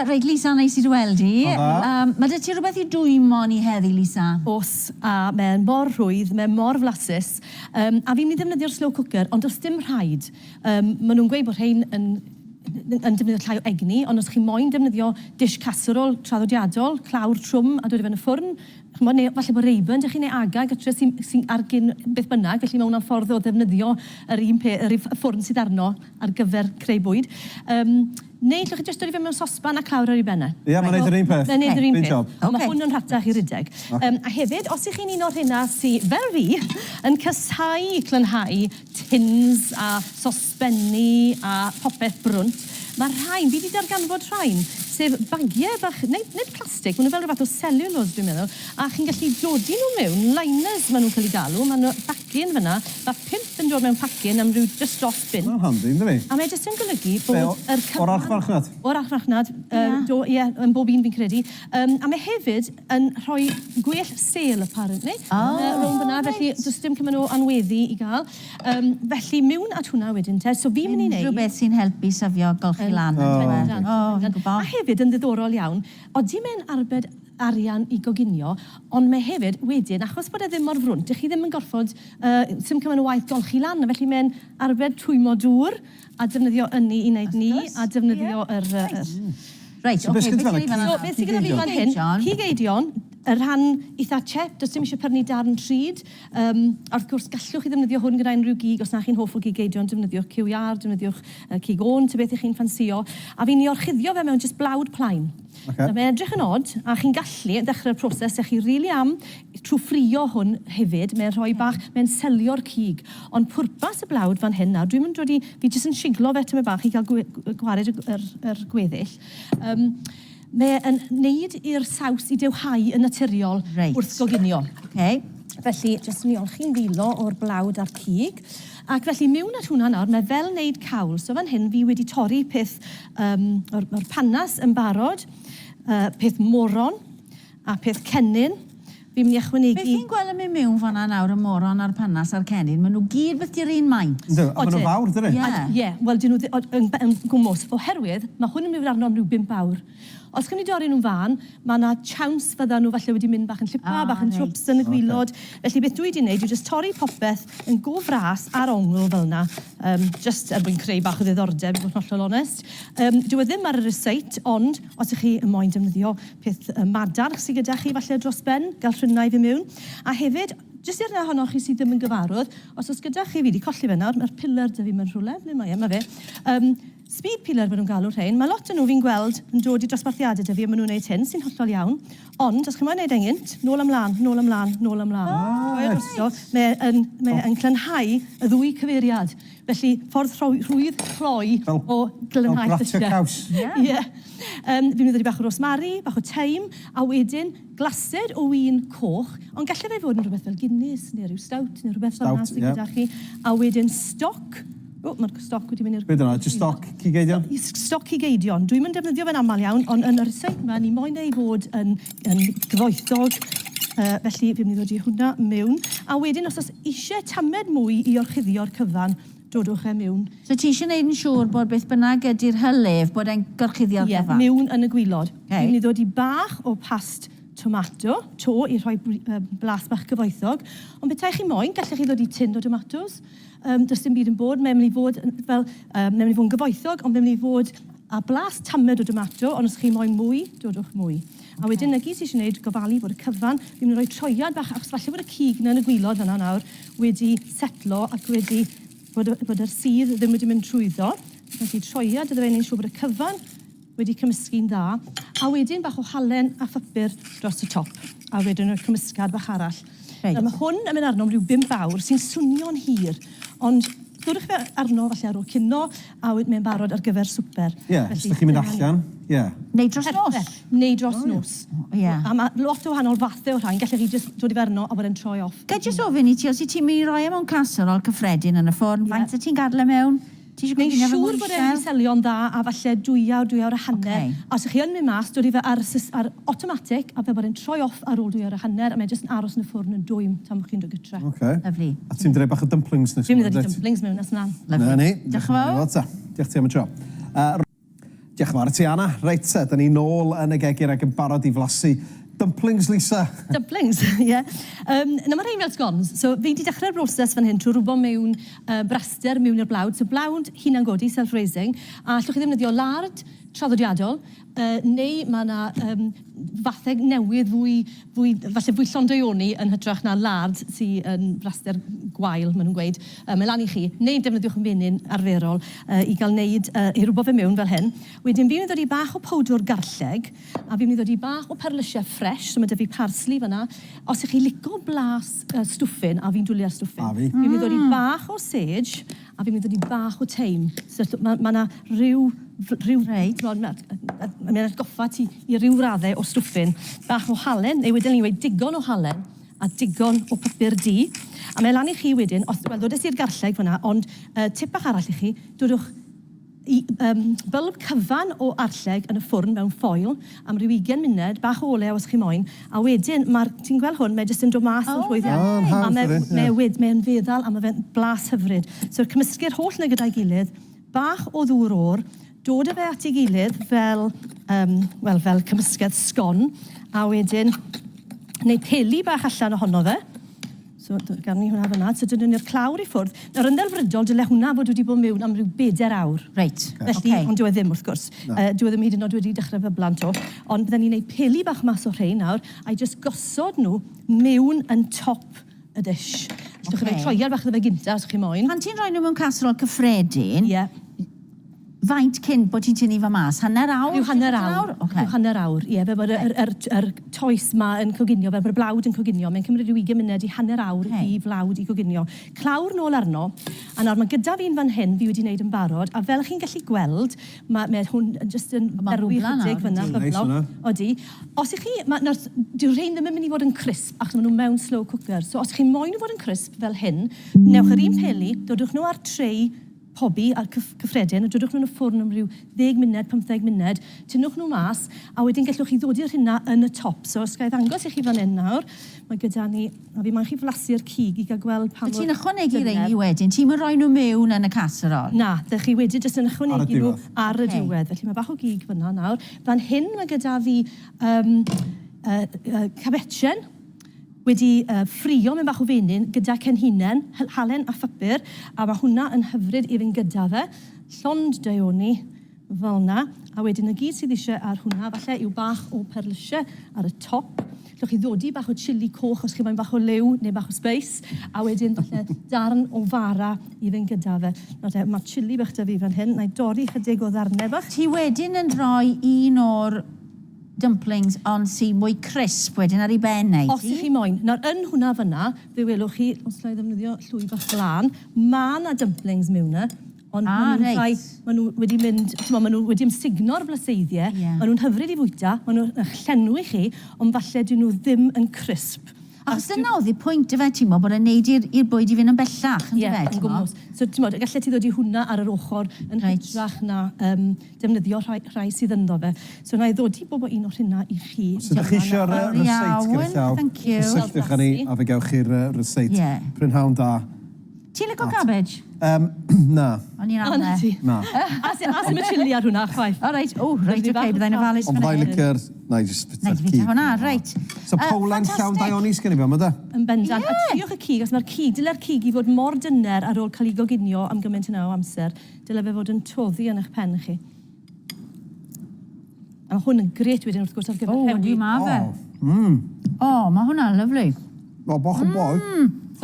Reit, Lisa, neis i weld i. Mae dy ti rhywbeth i dwymo ni heddi, Lisa? Os, a mae'n mor rhwydd, mae'n mor flasus. A fi'n mynd i ddefnyddio'r slow cooker, ond does dim rhaid. Maen nhw'n gweud bod rhain yn defnyddio llai o egni, ond os chi moyn defnyddio dish casserole traddodiadol, clawr trwm a dod i fewn y ffwrn, falle bod reibyn, ydych chi'n ei agau gytre sy'n argyn beth bynnag, felly mewn o'n ffordd o ddefnyddio yr ffwrn sydd arno ar gyfer creu bwyd. Neu llwch chi jyst dod i fewn mewn sosban a clawr ar ei benne. Ie, mae'n neud yr un peth. Mae'n neud yr un peth. job. Mae hwn yn rhatach i rydeg. A hefyd, os ych chi'n un o'r hynna sydd, fel fi, yn casau clynhau tins a sosbenni a popeth brwnt, mae rhain, fi wedi darganfod rhain, sef bagiau bach, nid plastig, maen nhw fel rhywbeth o cellulose, dwi'n meddwl, a chi'n gallu dodi nhw mewn, liners maen nhw'n cael ei galw, maen nhw bacin fyna, mae 5 yn dod mewn pacin am rhyw just dros bin. Mae'n handi, ynddo fi? A mae jyst yn golygu bod yr cyfan... O'r archfarchnad? O'r archfarchnad, yn bob un fi'n credu. A mae hefyd yn rhoi gwell sale, apparently. Rhwng fyna, felly does dim cymaint o anweddu i gael. Felly mewn at hwnna wedyn te, so fi'n mynd i wneud... Rhywbeth sy'n helpu safio golchi lan. A hefyd yn ddiddorol iawn, odi mae'n arbed arian i goginio, ond mae hefyd wedyn, achos bod e ddim mor frwnt, ych chi ddim yn gorfod, sy'n cymaint o waith golchi lan, felly mae'n arbed twymo dŵr, a defnyddio ynni i wneud ni, a defnyddio yr... Reit, oce, beth sy'n beth sy'n gyda fi fan hyn? Cig Eidion, y rhan eitha chep, does dim eisiau prynu darn trud. Wrth gwrs, gallwch chi ddefnyddio hwn gyda unrhyw gig, os na chi'n hoff o Cig Eidion, defnyddiwch cywiar, defnyddiwch cig o'n, ty beth i chi'n ffansio. A fi'n i orchuddio fe mewn jyst blawd plaen. Mae'n edrych yn od, a chi'n gallu dechrau'r proses, eich chi rili am trwy ffrio hwn hefyd, mae'n rhoi bach, mae'n selio'r cig. Ond pwrpas y blawd fan hyn nawr, dwi'n mynd dod i, fi jyst yn siglo fe tyma bach i gael gwared yr gweddill. Mae'n neud i'r saws i dewhau yn naturiol wrth goginio. Felly, jyst yn iolch chi'n ddilo o'r blawd a'r cig. Ac felly, mewn at hwnna nawr, mae fel wneud cawl. So fan hyn, fi wedi torri peth o'r panas yn barod, peth moron a peth cennin. Fi'n mynd i ychwanegu... Beth chi'n gweld yn mewn fan'na nawr y moron a'r panas a'r cennin? Maen nhw gyd beth i'r un maint. A maen nhw fawr, dyn ni? Ie, wel, dyn nhw yn gwmwys. Oherwydd, mae hwn yn mynd arno am rhyw 5 awr. Os chi'n mynd i dorri nhw'n fan, mae yna siawns fydda nhw falle wedi mynd bach yn llipa, bach yn trwps yn y gwylod. Felly beth dwi wedi wneud yw jyst torri popeth yn go fras ar ongl fel yna, just er mwyn creu bach o ddiddordeb, i bod yn hollol onest. Dwi ddim ar y receit, ond os ych chi yn moyn defnyddio peth madarch sydd gyda chi falle dros ben, gael rhynnau fi mewn. A hefyd, jyst i'r ohonoch chi sydd ddim yn gyfarwydd, os gyda chi fi wedi colli fe nawr, mae'r pilar dy fi mewn rhywle, ble mae fe. Speed peeler maen nhw'n galw rhain. Mae lot o nhw fi'n gweld yn dod i dosbarthiadau dy fi a maen nhw'n gwneud hyn, sy'n hollol iawn. Ond, os chi'n mwyn gwneud engynt, nôl ymlaen, nôl ymlaen, nôl ymlaen. Mae'n clynhau y ddwy cyfeiriad. Felly, ffordd rhwydd cloi o glynhau ffysio caws. Ie. Fi'n mynd i bach o rosmari, bach o teim, a wedyn glasur o win coch, ond gallai fe fod yn rhywbeth fel Guinness, neu rhyw stout, neu rhywbeth fel nas gyda chi. A wedyn stoc. Mae'r stoc wedi mynd i'r... Beth yna, jyst stoc Cig Eidion? Stoc Cig Eidion. Dwi'n mynd defnyddio fe'n aml iawn, ond yn yr ryseit yma, ni moyn ei fod yn gyfoethog. Felly, fi'n mynd i ddod i hwnna mewn. A wedyn, os eisiau tamed mwy i orchuddio'r cyfan, dodwch e mewn. So ti eisiau gwneud yn siŵr bod beth bynnag ydy'r hylif bod e'n gorchuddio'r cyfan? Ie, mewn yn y gwylod. Fi'n mynd i ddod i bach o past tomato, i rhoi blas bach gyfoethog. Ond beth chi moyn, gallech chi ddod i tin o tomatos. Does dim byd yn bod, mae'n mynd i fod yn gyfoethog, ond mae'n mynd i fod a blas tamed o tomato, ond os chi moyn mwy, dodwch mwy. A wedyn, na gyd sy'n gwneud gofalu bod y cyfan, fi'n mynd i roi troiad bach, achos falle bod y cig na yn y gwylod yna nawr wedi setlo ac wedi bod yr sydd ddim wedi mynd trwyddo. Felly troiad, ydw i'n siŵr bod y cyfan wedi cymysgu'n dda. A wedyn bach o halen a phapur dros y top. A wedyn yr cymysgad bach arall. Mae hwn yn mynd arno am rhyw 5 awr sy'n swnio'n hir. Ond ddwrwch fe arno falle ar ôl cino a mae'n barod ar gyfer swper. Ie, os ydych chi'n mynd allan. Neu dros nos. Neu dros nos. A mae lot o wahanol fathau o rhain. Gallech chi jyst dod i ferno a bod e'n troi off. Gael jyst ofyn i ti, os i ti'n mynd i roi mewn casserol cyffredin yn y ffwrn, faint y ti'n gadle mewn? Neu siŵr bod e'n selio'n dda a falle 2 awr a hanner. A os ych chi yn mynd mas, dod i fe ar automatic a fe bod e'n troi off ar ôl 2 awr a hanner a mae'n jyst yn aros yn y ffwrn yn dwym tan bod chi'n dod gytre. Lyfli. A ti'n dweud bach o dumplings nes? Fi'n mynd i dumplings mewn nes yna. Na ni. Diolch yn fawr. Diolch ti am y tro. Diolch yn fawr ti, Anna. Reit, da ni nôl yn y gegin ac yn barod i flasu. Dumplings, Lisa. Dumplings, ie. Na mae rhain fel scones. So, fi wedi dechrau'r broses fan hyn trwy rwbo mewn braster mewn i'r blawd. So, blawd hunan godi, self-raising. A allwch chi ddefnyddio lard traddodiadol, neu mae yna fatheg newydd falle fwy llondaioni yn hytrach na lard sy'n yn braster gwael, maen nhw'n gweud. Mae lan i chi, neu defnyddiwch yn menyn arferol i gael wneud, i rwbo fe mewn fel hyn. Wedyn, fi'n mynd i ddod i bach o powdwr garlleg, a fi'n mynd i ddod i bach o perlysiau ffresh, so mae dy fi parsley fyna. Os ych chi lico blas stwffyn, a fi'n dwlu ar stwffyn, fi'n mynd i ddod i bach o sage, a fi'n mynd i ddod i bach o thyme. So, mae yna rhyw reit, mae'n atgoffa ti i ryw raddau o stwffyn, bach o halen, neu wedyn ni'n dweud digon o halen a digon o papur di. A mae lan i chi wedyn, wel, ddodais i'r garlleg fyna, ond tip bach arall i chi, dodwch bylb cyfan o arlleg yn y ffwrn mewn ffoil am ryw 20 munud, bach o olew os chi moyn, a wedyn, ti'n gweld hwn, mae jyst yn dod mas yn rhwydd iawn. A mae'n feddal, a mae fe'n blas hyfryd. So, cymysgu'r holl na gyda'i gilydd, bach o ddŵr o'r, dod y fe at ei gilydd fel cymysgedd sgon, a wedyn, neu peli bach allan ohono fe. So, gan ni hwnna fyna. So, dyn ni'r clawr i ffwrdd. Nawr, yn ddelfrydol, dyle hwnna fod wedi bod mewn am ryw 4 awr. Reit. Felly, ond dyw e ddim, wrth gwrs. Dyw e ddim hyd yn oed wedi dechrau fe blant o. Ond bydden ni'n gwneud peli bach mas o rhain nawr, a'i jyst gosod nhw mewn yn top y dish. Dych chi'n rhoi troiar bach iddo fe gynta, os chi moyn. Pan ti'n rhoi nhw mewn casserol cyffredin, faint cyn bod ti'n tynnu fe mas? Hanner awr? Rhyw hanner awr. Rhyw hanner awr, ie. Fe bod yr toes ma yn coginio, fe bod y blawd yn coginio. Mae'n cymryd ryw 20 munud i hanner awr i flawd i coginio. Clawr nôl arno, a nawr mae gyda fi'n fan hyn fi wedi wneud yn barod, a fel chi'n gallu gweld, mae hwn jyst yn berwi chydig fyna, byblaw. Odi. Os ych chi, dyw rhain ddim yn mynd i fod yn crisp, achos maen nhw mewn slow cooker. So os chi'n moyn nhw fod yn crisp fel hyn, newch yr un peli, dodwch nhw ar trei pobi a cyffredin, a dodwch nhw'n y ffwrn am ryw 10 munud, 15 munud, tynwch nhw mas, a wedyn gallwch chi ddod i'r hynna yn y top. So, os gael ddangos i chi fan hyn nawr, mae gyda ni, a fi mae'n chi flasu'r cig i gael gweld pa mor... Ti'n ychwanegu reini wedyn? Ti'n mynd rhoi nhw mewn yn y casserol? Na, ddech chi wedi jyst yn ychwanegu nhw ar y diwedd. Felly mae bach o gig fyna nawr. Fan hyn mae gyda fi cabetchen, wedi ffrio mewn bach o fenyn gyda cenhinen, halen a phapur, a mae hwnna yn hyfryd i fynd gyda fe. Llond daioni fel yna, a wedyn y gyd sydd eisiau ar hwnna, falle yw bach o perlysiau ar y top. Llwch chi ddodi bach o chili coch os chi moyn bach o liw neu bach o speis, a wedyn falle darn o fara i fynd gyda fe. Mae chili bach da fi fan hyn, na i dorri chydig o ddarnau bach. Ti wedyn yn rhoi un o'r dumplings ond sy'n mwy crisp wedyn ar ei ben neu? Os ych chi moyn. Nawr, yn hwnna fyna, fe welwch chi, os llai ddefnyddio llwy bach glân, mae yna dumplings mewn yna, ond maen nhw wedi mynd, maen nhw wedi ymsugno'r blaseiddiau, maen nhw'n hyfryd i fwyta, maen nhw'n llenwi chi, ond falle dyn nhw ddim yn crisp. Achos dyna oedd y pwynt y fe, ti'n mo, bod e'n neud i'r bwyd i fynd yn bellach, yn fe, ti'n mo? So, ti'n mo, gallai ti ddod i hwnna ar yr ochr yn hytrach na defnyddio rhai sydd ynddo fe. So, na i ddod i bob o un o'r hynna i chi. So, ydych chi eisiau'r ryseit gyda llaw? Thank you. Cysylltwch ni a fe gewch chi'r ryseit. Prynhawn da. Ti'n licio cabbage? Na. O'n i'n amle. Na. A sy'n mynd chili ar hwnna, chwaith. O, reit, byddai'n ofalus fan hyn. Ond byddai'n licio'r... Na, i just fita'r cig. Hwnna, reit. So, Poland llawn daioni sgen i fe, ma da? Yn bendant. A triwch y cig, os mae'r cig, dyle'r cig i fod mor dyner ar ôl cael ei goginio am gymaint yna o amser, dyle fe fod yn toddi yn eich pen chi. A mae hwn yn gret wedyn wrth gwrs ar gyfer hewi. O, di ma fe. O, mae hwnna'n lyflu. O, bach yn boi.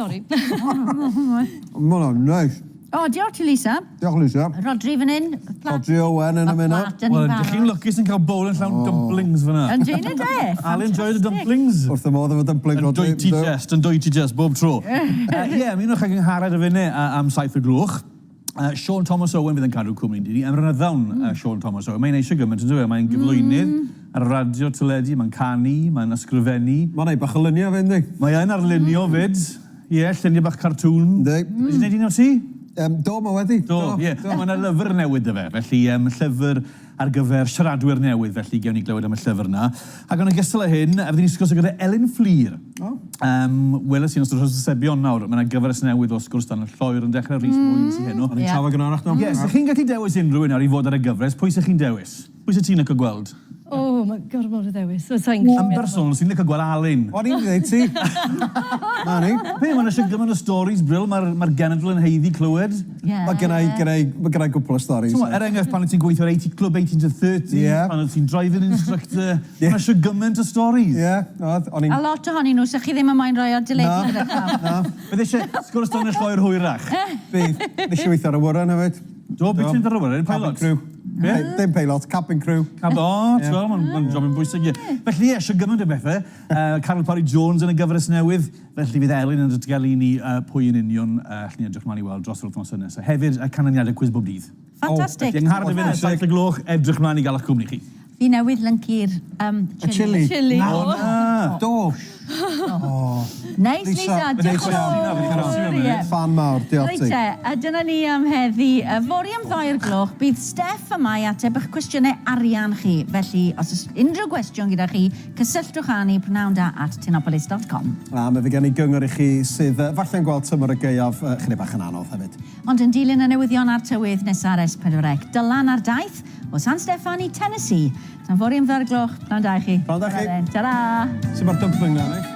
Sorry. Mae hwnna'n neis. O, diolch ti, Lisa. Diolch, Lisa. Rodri fan hyn. Rodri Owen yn y munud. Wel, ydych chi'n lwcus yn cael bowl yn llawn dumplings fyna. Yn dyn y de. I'll enjoy the dumplings. Wrth y modd efo dumpling, Rodri. Yn dwy ti just, bob tro. Ie, mi nwch ag yngharad y fyny am 7 y glwch. Sean Thomas Owen fydd yn cadw cwmni ni. Ymrynyddawn Sean Thomas Owen. Mae'n eisiau gymaint yn dweud. Mae'n gyflwynydd ar y radio teledu, mae'n canu, mae'n ysgrifennu. Mae'n ei bach o lunio fe, ynddi? Mae'n arlunio fyd. Ie, lluniau bach cartŵn. Ynddi. Ydych chi'n gwneud un o ti? Do, mae wedi. Do, ie. Mae yna lyfr newydd dy fe, felly llyfr ar gyfer siaradwyr newydd, felly gewn ni glywed am y llyfr yna. Ac yn ogystal â hyn, fydden ni'n sgwrs gyda Elin Fflir. Weles i'n ystod hysbysebion nawr, mae yna gyfres newydd o sgwrs dan y lloer yn dechrau rhys mwy'n sy'n heno. O'n i'n trafod gyda arach nhw. Ie, so chi'n gallu dewis unrhyw un ar i fod ar y gyfres, pwy sy'n chi'n dewis? Pwy sy'n ti'n licio gweld? O, mae gormod o ddewis. Yn bersonol, sy'n licio gweld Alun. O'n i'n dweud ti. Na ni. Pe, mae'n eisiau gymaint o storis bril, mae'r genedl yn heiddi clywed. Mae gennau gwbl o storis. Enghraifft, pan ti'n gweithio ar Club 18 to 30, pan ti'n driving instructor, mae'n eisiau gymaint o storis. A lot ohonyn nhw, sa'ch chi ddim yn maen rhoi ar dyled. Na. Bydd eisiau sgwrs dan y lloer hwyrach. Bydd. Nes i weithio ar y wyren hefyd. Do, beth ti'n dar y wyren? Cabin crew. Dim pilot, cabin crew. Mae'n job yn bwysig. Felly eisiau gymaint o bethau. Carol Parry Jones yn y gyfres newydd. Felly fydd Elin yn datgelu ni pwy yn union allwn ni edrych mlaen i weld dros yr wythnos yna. Hefyd canlyniadau cwis bob dydd. Ffantastig. Felly yngharad y fynd 7 o gloch, edrych mlaen i gael eich cwmni chi. Fi newydd lyncu'r chili. Chili. Do. Neis, Lisa. Diolch yn fawr. Fan mawr, diolch ti. Reit dyna ni am heddi. Fori am 2 gloch, bydd Steff yma i ateb eich cwestiynau arian chi. Felly, os oes unrhyw gwestiwn gyda chi, cysylltwch â ni prynhawn@tinopolis.com. Mae fe gen i gyngor i chi sydd falle'n gweld tymor y geiaf chydig bach yn anodd hefyd. Ond yn dilyn y newyddion a'r tywydd nesaf S4C, Dylan ar daith o San Steffan i Tennessee. Tan fori am 2 gloch, pnawn da i chi. Pnawn da chi. Ta-ra! Sut mae'r dumpling na, ni?